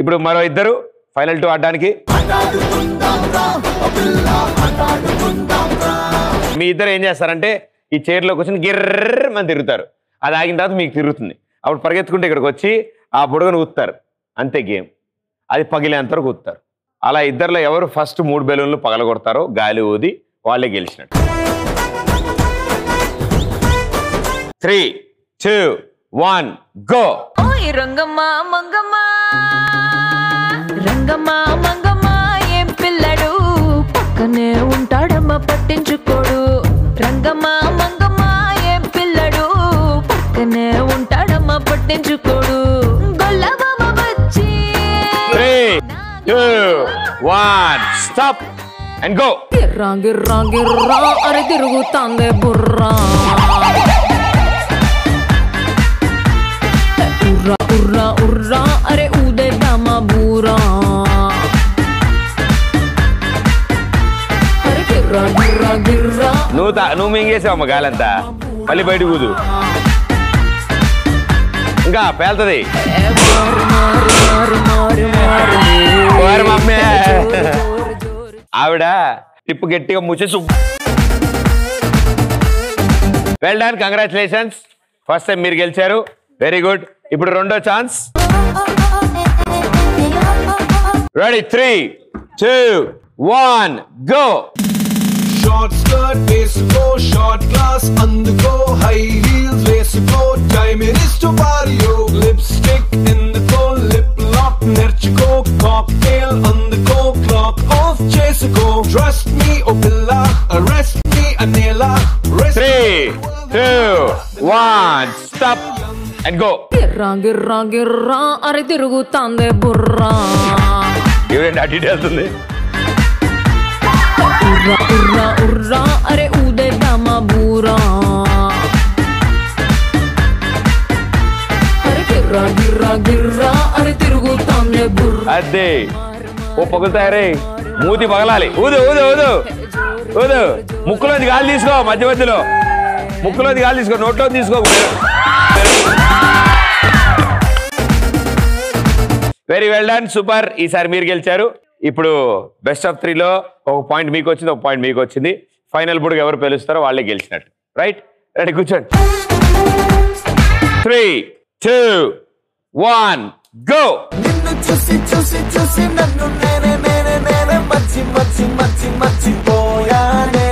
ఇప్పుడు మరో ఇద్దరు ఫైనల్ 2 ఆడడానికి. మీ ఇద్దరు ఏం చేస్తారంటే ఈ చైర్లో కూర్చొని గిర్రమని తిరుగుతారు. అది ఆగిన తర్వాత మీకు తిరుగుతుంది. అప్పుడు పరిగెత్తుకుంటే ఇక్కడికి వచ్చి ఆ బుడగను ఊతారు. అంతే గేమ్. అది పగిలేంత వరకు ఊతారు. అలా ఇద్దరులో ఎవరు ఫస్ట్ 3 బెలూన్లు పగలగొడతారో గాలి ఊది వాళ్ళే గెలిచినట్టు. 3, 2, 1 గో. రంగమ్మా మంగమ్మా రంగమ్మా మంగమ్మా ఏం పిల్లడు పక్కనే ఉంటాడమ్మా పట్టించుకోడు. రంగమ్మా మంగమ్మా ఏం పిల్లడు పక్కనే ఉంటాడమ్మా పట్టించుకోడు. గొల్లబామ వచ్చి 3, 2, 1 స్టాప్ అండ్ గో. గిర్రా గిర్రా గిర్రా అరే తిరుగుతాందే బుర్రా. ఉర్రా ఉర్రా ఉర్రా అరే ఊదేద్దామా బూరా. అరే గిర్రా గిర్రా గిర్రా. నువ్వు మింగేసావమ్మ గాలంతా. మళ్ళీ బయటకు ఊదు. ఇంకా పేలుతుంది. ఆవిడ టిప్పు గట్టిగా ముచ్చేసు. Well done, congratulations. First time మీరు గెలిచారు. Very good. ఇప్పుడు రెండో chance. Ready 3, 2, 1 go. Short skirt వేసుకో, short glass అందుకో, high heels వేసుకో, time is to party. Lipstick ఎందుకో, lip lock నేర్చుకో, cocktail అందుకో, clock off చేసుకో. Trust me oh billa, arrest me anela. 3, 2, 1 stop and go. గిర్రా గిర్రా గిర్రా అరే తిరుగుతాందే బుర్రా. ఇవేంటి అటు ఇటు వెళ్తుంది. ఉర్రా ఉర్రా ఉర్రా అరే ఊదేద్దామా బూరా. అరే గిర్రా గిర్రా గిర్రా అరే తిరుగుతాందే బుర్రా. అదే ఓ పగులుతాయరే. మూతి పగలాలి. ఊదు ఊదు ఊదు ఊదు. ముక్కులోది గాలి తీసుకో. మధ్యలో ముక్కులోది గాలి తీసుకో. నోట్లో తీసుకో. Very well done, super. ఈసారి మీరు గెలిచారు. ఇప్పుడు బెస్ట్ ఆఫ్ 3లో ఒక పాయింట్ మీకు వచ్చింది, ఒక పాయింట్ మీకు వచ్చింది. ఫైనల్ బుడుగు ఎవరు పిలుస్తారో వాళ్ళే గెలిచినట్టు. రైట్, రెడీ కూర్చోండి. 3, 2, 1 గో. చూసి చూసి చూసి నన్ను నేనే నేనే నేనే మచ్చి మచ్చి మచ్చి మచ్చిపోయానే.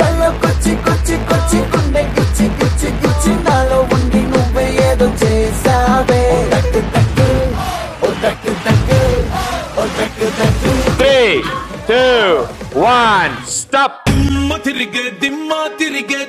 కళ్ళకొచ్చి కొచ్చి కొచ్చి గుండె గిచ్చి గిచ్చి గిచ్చి నాలో ఉండి నువ్వే ఏదో చేసావే. తక్కు తక్కు ఓ తక్కు తక్కు ఓ తక్కు తక్కు. 3, 2, 1 స్టాప్. తిరిగే దిమ్మ తిరిగే